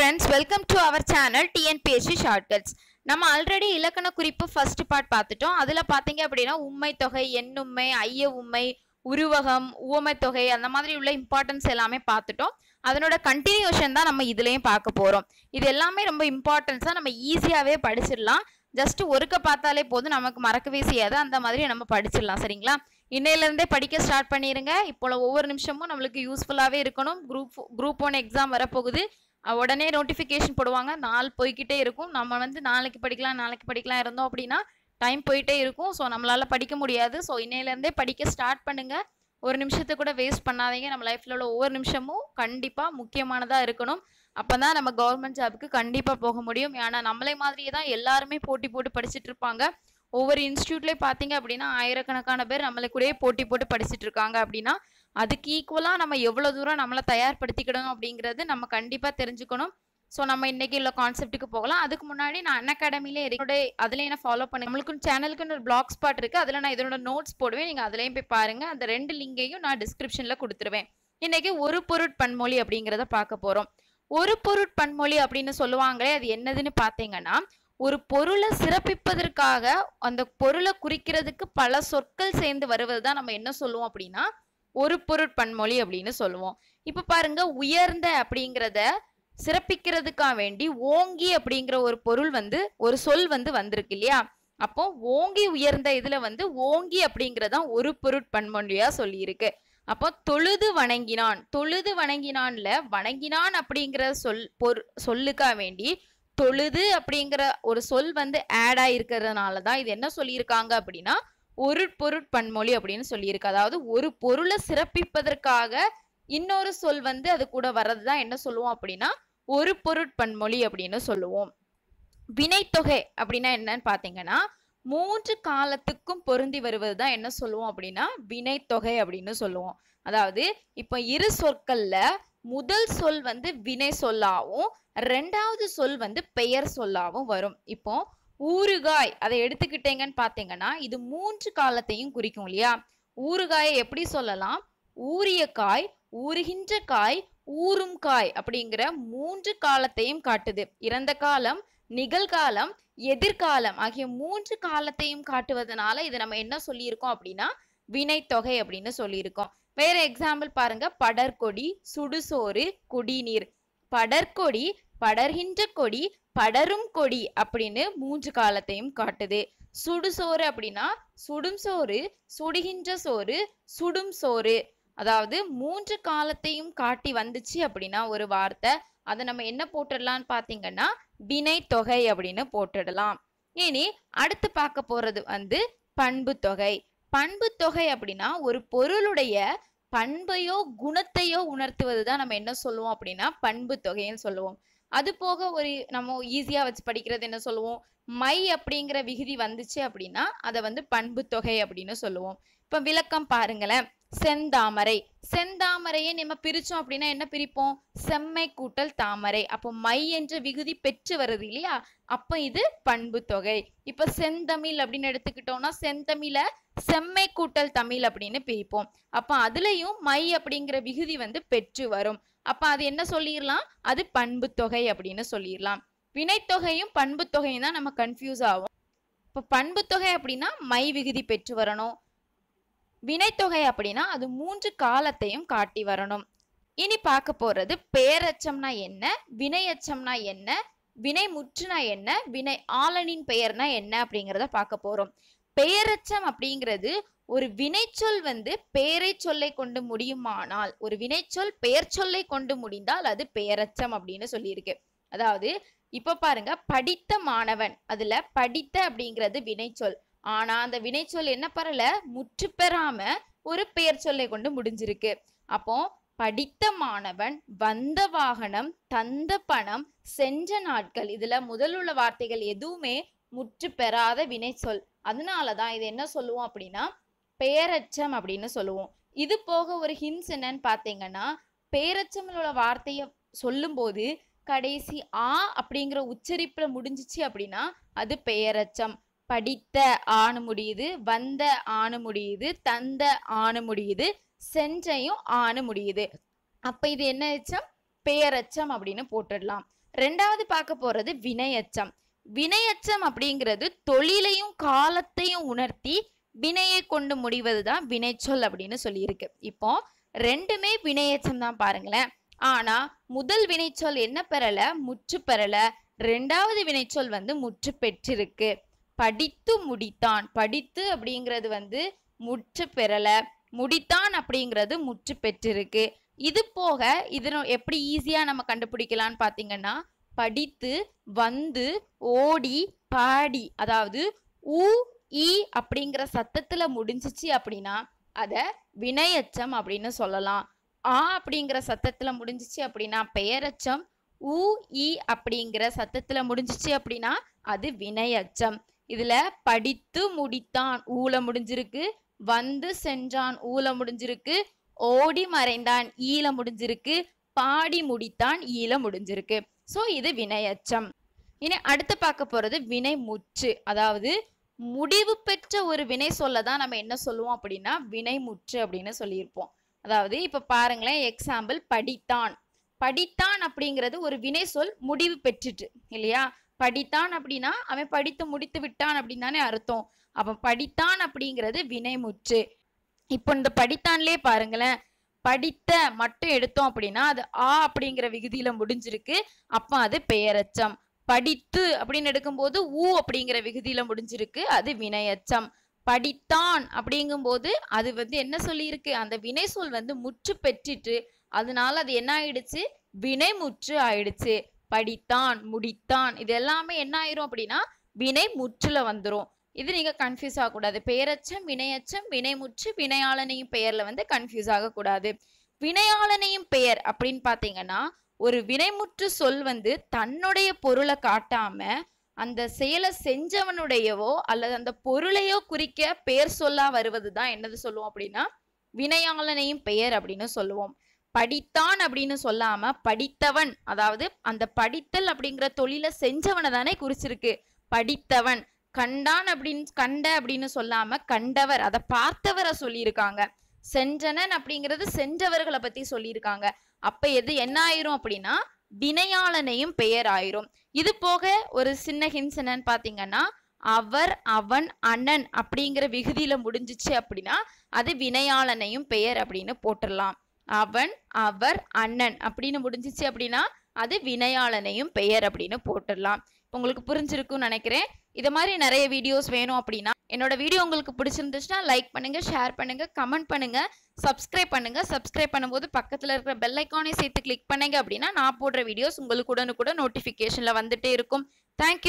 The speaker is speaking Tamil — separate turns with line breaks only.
friends, welcome to our channel TNPSC Shortcuts. நம்ம ஆல்ரெடி இலக்கண குறிப்பு ஃபர்ஸ்ட் பார்ட் பார்த்துட்டோம். அதுல பாத்தீங்க அப்படின்னா உம்மை தொகை, எண்ணும்மை, ஐய உம்மை, உருவகம், உவமை தொகை அந்த மாதிரி உள்ள இம்பார்ட்டன்ஸ் எல்லாமே பார்த்துட்டோம். அதனோட கண்டினியூஷன் தான் நம்ம இதுலயும் பார்க்க போறோம். இது எல்லாமே ரொம்ப இம்பார்ட்டன்ஸா நம்ம ஈஸியாவே படிச்சிடலாம். ஜஸ்ட் ஒருக்க பார்த்தாலே போதும், நமக்கு மறக்கவே செய்யாது. அந்த மாதிரி நம்ம படிச்சிடலாம். சரிங்களா? இன்னையில இருந்தே படிக்க ஸ்டார்ட் பண்ணிருங்க. இப்போ ஒவ்வொரு நிமிஷமும் நம்மளுக்கு யூஸ்ஃபுல்லாவே இருக்கணும். குரூப் 1 எக்ஸாம் வரப்போகுது. உடனே நோட்டிஃபிகேஷன் போடுவாங்க. நாள் போய்கிட்டே இருக்கும். நம்ம நாளைக்கு படிக்கலாம் இருந்தோம் அப்படின்னா டைம் போயிட்டே இருக்கும். ஸோ நம்மளால படிக்க முடியாது. ஸோ இன்னையிலேருந்தே படிக்க ஸ்டார்ட் பண்ணுங்க. ஒரு நிமிஷத்தை கூட வேஸ்ட் பண்ணாதீங்க. நம்ம லைஃப்ல உள்ள ஒவ்வொரு நிமிஷமும் கண்டிப்பாக முக்கியமானதாக இருக்கணும். அப்போ தான் நம்ம கவர்மெண்ட் ஜாபுக்கு கண்டிப்பாக போக முடியும். ஏன்னா நம்மளே மாதிரியே தான் எல்லாருமே போட்டி போட்டு படிச்சுட்டு இருப்பாங்க. ஒவ்வொரு இன்ஸ்டியூட்லேயே பார்த்தீங்க அப்படின்னா ஆயிரக்கணக்கான பேர் நம்மளை கூடயே போட்டி போட்டு படிச்சுட்டு இருக்காங்க. அப்படின்னா அதுக்கு ஈக்குவலாக நம்ம எவ்வளோ தூரம் நம்மளை தயார்படுத்திக்கிடணும் அப்படிங்கிறது நம்ம கண்டிப்பாக தெரிஞ்சுக்கணும். ஸோ நம்ம இன்னைக்கு உள்ள கான்செப்ட்டுக்கு போகலாம். அதுக்கு முன்னாடி நான் அன்அகாடமிலே என்னோட அதில் என்ன ஃபாலோ பண்ணி நம்மளுக்கு சேனலுக்குன்னு ஒரு பிளாக் ஸ்பாட் இருக்குது. அதில் நான் இதனோட நோட்ஸ் போடுவேன். நீங்கள் அதுலேயும் போய் பாருங்கள். அந்த 2 லிங்கையும் நான் டிஸ்கிரிப்ஷனில் கொடுத்துருவேன். இன்னைக்கு ஒரு பொருட்பன்மொழி அப்படிங்கிறத பார்க்க போகிறோம். ஒரு பொருட்பன்மொழி அப்படின்னு சொல்லுவாங்களே, அது என்னதுன்னு பார்த்தீங்கன்னா, ஒரு பொருளை சிறப்பிப்பதற்காக அந்த பொருளை குறிக்கிறதுக்கு பல சொற்கள் சேர்ந்து வருவது தான் நம்ம என்ன சொல்லுவோம் அப்படின்னா ஒரு பொருட்பன்மொழி அப்படின்னு சொல்லுவோம். இப்ப பாருங்க, உயர்ந்த அப்படிங்கிறத சிறப்பிக்கிறதுக்காக வேண்டி ஓங்கி அப்படிங்கிற ஒரு பொருள் ஒரு சொல் வந்திருக்கு இல்லையா? அப்போ ஓங்கி உயர்ந்த இதுல ஓங்கி அப்படிங்கறதான் ஒரு பொருட்பன்மொழியா சொல்லி இருக்கு. அப்போ தொழுது வணங்கினான், தொழுது வணங்கினான்ல வணங்கினான் அப்படிங்கிற சொல்லுக்காக வேண்டி தொழுது அப்படிங்கிற ஒரு சொல் ஆட் ஆயிருக்கிறதுனாலதான் இது என்ன சொல்லியிருக்காங்க அப்படின்னா ஒரு பொருட்பன்மொழி அப்படின்னு சொல்லியிருக்கு. அதாவது ஒரு பொருளை சிறப்பிப்பதற்காக இன்னொரு சொல் அது கூட வர்றதுதான் என்ன சொல்லுவோம் அப்படின்னா ஒரு பொருட்பன்மொழி அப்படின்னு சொல்லுவோம். வினைத்தொகை அப்படின்னா என்னன்னு பாத்தீங்கன்னா 3 காலத்துக்கும் பொருந்தி வருவதுதான் என்ன சொல்லுவோம் அப்படின்னா வினைத்தொகை அப்படின்னு சொல்லுவோம். அதாவது இப்ப இரு சொற்கள்ல முதல் சொல் வினை சொல்லாவும், 2வது சொல் பெயர் சொல்லாவும் வரும். இப்போ ஊறுகாய் அதை எடுத்துக்கிட்டீங்கன்னு பாத்தீங்கன்னா இது 3 காலத்தையும் குறிக்கும் இல்லையா? ஊறுகாயை எப்படி சொல்லலாம்? ஊறிய காய், ஊறுகின்ற காய், ஊறும் காய் அப்படிங்கிற 3 காலத்தையும் காட்டுது. இறந்த காலம், நிகழ்காலம், எதிர்காலம் ஆகிய 3 காலத்தையும் காட்டுவதனால இதை நம்ம என்ன சொல்லியிருக்கோம் அப்படின்னா வினைத்தொகை அப்படின்னு சொல்லியிருக்கோம். வேற எக்ஸாம்பிள் பாருங்க. படர்கொடி, சுடுசோறு, குடிநீர். படர்கொடி, படர்கின்ற கொடி, படரும் கொடி அப்படின்னு 3 காலத்தையும் காட்டுது. சுடுசோறு அப்படின்னா சுடும் சோறு, சுடுகின்ற சோறு, சுடும் சோறு. அதாவது 3 காலத்தையும் காட்டி வந்துச்சு அப்படின்னா ஒரு வார்த்தை, அதை நம்ம என்ன போட்டுடலாம்னு பாத்தீங்கன்னா வினைத்தொகை அப்படின்னு போட்டுடலாம். இனி அடுத்து பார்க்க போறது பண்பு தொகை. பண்பு தொகை அப்படின்னா ஒரு பொருளுடைய பண்பையோ குணத்தையோ உணர்த்துவதுதான் நம்ம என்ன சொல்லுவோம் அப்படின்னா பண்பு தொகைன்னு சொல்லுவோம். அது போக ஒரு நம்ம ஈஸியா வச்சு படிக்கிறது என்ன சொல்லுவோம்? மை அப்படிங்கிற விகுதி வந்துச்சு அப்படின்னா அதை பண்பு தொகை அப்படின்னு சொல்லுவோம். இப்ப விளக்கம் பாருங்களேன். செந்தாமரை, செந்தாமரையை நம்ம பிரிச்சோம் அப்படின்னா என்ன பிரிப்போம்? செம்மை கூட்டல் தாமரை. அப்போ மை என்ற விகுதி பெற்று வருது இல்லையா? அப்ப இது பண்பு தொகை. இப்ப செந்தமிழ் அப்படின்னு எடுத்துக்கிட்டோம்னா செந்தமிழ செம்மை கூட்டல் தமிழ் அப்படின்னு பிரிப்போம். அப்ப அதுலயும் மை அப்படிங்கிற விகுதி பெற்று வரும். அப்ப அது என்ன சொல்லிடலாம்? அது பண்பு தொகை அப்படின்னு சொல்லிடலாம். வினைத்தொகையும் பண்பு தொகையும் தான் நம்ம கன்ஃபியூஸ் ஆகும். இப்ப பண்பு தொகை அப்படின்னா மை விகுதி பெற்று வரணும். வினைத்தொகை அப்படின்னா அது 3 காலத்தையும் காட்டி வரணும். இனி பார்க்க போறது பெயரச்சம்னா என்ன, வினையச்சம்னா என்ன, வினை முற்றுனா என்ன, வினை ஆளனின் பெயர்னா என்ன அப்படிங்கிறத பார்க்க போறோம். பெயரச்சம் அப்படிங்கிறது ஒரு வினைச்சொல் பெயரை சொல்லை கொண்டு முடியுமானால், ஒரு வினைச்சொல் பெயர் சொல்லை கொண்டு முடிந்தால் அது பெயரச்சம் அப்படின்னு சொல்லியிருக்கு. அதாவது இப்ப பாருங்க, படித்த மாணவன், அதுல படித்த அப்படிங்கிறது வினைச்சொல். ஆனா அந்த வினைச்சொல் என்ன பெறல? முற்று பெறாம ஒரு பெயர் சொல்லை கொண்டு முடிஞ்சிருக்கு. அப்போ படித்த மாணவன், வந்த வாகனம், தந்த பணம், சென்ற நாட்கள், இதுல முதலுள்ள வார்த்தைகள் எதுவுமே முற்று பெறாத வினைச்சொல். அதனாலதான் இது என்ன சொல்லுவோம் அப்படின்னா பெயரச்சம் அப்படின்னு சொல்லுவோம். இது போக ஒரு ஹின்ஸ் என்னன்னு பாத்தீங்கன்னா, பெயரச்சம் உள்ள வார்த்தைய சொல்லும் போது கடைசி ஆ அப்படிங்கிற உச்சரிப்புல முடிஞ்சிச்சு அப்படின்னா அது பெயரச்சம். படித்த ஆணு முடியுது, வந்த ஆணு முடியுது, தந்த ஆணு முடியுது, சென்றையும் ஆணு முடியுது. அப்ப இது என்ன எச்சம்? பெயரெச்சம் அப்படின்னு போட்டுடலாம். ரெண்டாவது பார்க்க போறது வினையெச்சம். வினையெச்சம் அப்படிங்கிறது தொழிலையும் காலத்தையும் உணர்த்தி வினையை கொண்டு முடிவதுதான் வினைச்சொல் அப்படின்னு சொல்லியிருக்கு. இப்போ ரெண்டுமே வினையெச்சம் தான் பாருங்களேன். ஆனா முதல் வினைச்சொல் என்ன பெறல? முற்று பெறல. ரெண்டாவது வினைச்சொல் முற்று பெற்றிருக்கு. படித்து முடித்தான். படித்து அப்படிங்கிறது முற்று பெறல. முடித்தான் அப்படிங்கிறது முற்று பெற்றிருக்கு. இது போக இது எப்படி ஈஸியா நம்ம கண்டுபிடிக்கலாம்னு பாத்தீங்கன்னா, படித்து, வந்து, ஓடி, பாடி, அதாவது உ இ அப்படிங்கிற சத்தத்துல முடிஞ்சிச்சு அப்படின்னா அத வினையெச்சம் அப்படின்னு சொல்லலாம். ஆ அப்படிங்கிற சத்தத்துல முடிஞ்சிச்சு அப்படின்னா பெயரெச்சம். உ இ அப்படிங்கிற சத்தத்துல முடிஞ்சிச்சு அப்படின்னா அது வினையெச்சம். இதுல படித்து முடித்தான் ஊல முடிஞ்சிருக்கு, வந்து சென்றான் ஊல முடிஞ்சிருக்கு, ஓடி மறைந்தான் ஈல முடிஞ்சிருக்கு, பாடி முடித்தான் ஈல முடிஞ்சிருக்கு. சோ இது வினையெச்சம். இனி அடுத்து பார்க்க போறது வினை முற்று. அதாவது முடிவு பெற்ற ஒரு வினை சொல்லதான் நம்ம என்ன சொல்லுவோம் அப்படின்னா வினை முற்று அப்படின்னு சொல்லியிருப்போம். அதாவது இப்ப பாருங்களேன், எக்ஸாம்பிள் படித்தான். படித்தான் அப்படிங்கிறது ஒரு வினை சொல் முடிவு பெற்றுட்டு இல்லையா? படித்தான் அப்படின்னா அவன் படித்து முடித்து விட்டான் அப்படின்னு தானே அர்த்தம். அவன் படித்தான் அப்படிங்கிறது வினை முற்று. இப்போ இந்த படித்தான்லயே பாருங்களேன், படித்த மட்டும் எடுத்தோம் அப்படின்னா அது ஆ அப்படிங்கிற விகுதியில முடிஞ்சிருக்கு. அப்ப அது பெயரெச்சம். படித்து அப்படின்னு எடுக்கும்போது ஊ அப்படிங்கிற விகுதியில முடிஞ்சிருக்கு. அது வினையெச்சம். படித்தான் அப்படிங்கும்போது அது என்ன சொல்லியிருக்கு? அந்த வினை சொல் முற்று பெற்றிட்டு அதனால அது என்ன ஆயிடுச்சு? வினை முற்று ஆயிடுச்சு. படித்தான், முடித்தான், இது எல்லாமே என்ன ஆயிரும் அப்படின்னா வினை முற்றுல வந்துரும். இது நீங்க கன்ஃபியூஸ் ஆகக்கூடாது. பெயரெச்சம், வினையெச்சம், வினைமுற்று, வினையாளனையும் பெயர்ல கன்ஃபியூஸ் ஆகக்கூடாது. வினையாளனையும் பெயர் அப்படின்னு பாத்தீங்கன்னா ஒரு வினைமுற்று சொல் தன்னுடைய பொருளை காட்டாம அந்த செயலை செஞ்சவனுடையவோ அல்லது அந்த பொருளையோ குறிக்க பெயர் சொல்லா வருவதுதான் என்னது சொல்லுவோம் அப்படின்னா வினையாளனையும் பெயர் அப்படின்னு சொல்லுவோம். படித்தான் அப்படின்னு சொல்லாம படித்தவன், அதாவது அந்த படித்தல் அப்படிங்கிற தொழிலை செஞ்சவனை தானே குறிச்சிருக்கு படித்தவன். கண்டான் கண்ட அப்படின்னு சொல்லாம கண்டவர், அதை பார்த்தவரை சொல்லியிருக்காங்க. சென்றனன் அப்படிங்கிறது சென்றவர்களை பத்தி சொல்லியிருக்காங்க. அப்ப எது என்ன ஆயிரும் அப்படின்னா வினையாளனையும் பெயர் ஆயிரும். இது போக ஒரு சின்ன ஹின்ஸ் என்னன்னு பாத்தீங்கன்னா, அவர், அவன், அண்ணன் அப்படிங்கிற விகுதியில முடிஞ்சிச்சு அப்படின்னா அது வினையாளனையும் பெயர் அப்படின்னு போட்டுடலாம். அவன், அவர், அண்ணன் அப்படின்னு முடிஞ்சிச்சு அப்படின்னா அது வினையாளனையும் பெயர் அப்படின்னு போட்டுடலாம். உங்களுக்கு புரிஞ்சிருக்கும்னு நினைக்கிறேன். இது மாதிரி நிறைய வீடியோஸ் வேணும் அப்படின்னா என்னோட வீடியோ உங்களுக்கு பிடிச்சிருந்துச்சுன்னா லைக் பண்ணுங்க, ஷேர் பண்ணுங்க, கமெண்ட் பண்ணுங்க, சப்ஸ்கிரைப் பண்ணுங்க. சப்ஸ்கிரைப் பண்ணும்போது பக்கத்துல இருக்கிற பெல் ஐக்கானை சேர்த்து கிளிக் பண்ணுங்க அப்படின்னா நான் போடுற வீடியோஸ் உங்களுக்கு உடனுக்குடன் நோட்டிபிகேஷன்ல வந்துட்டே இருக்கும். தேங்க்யூ.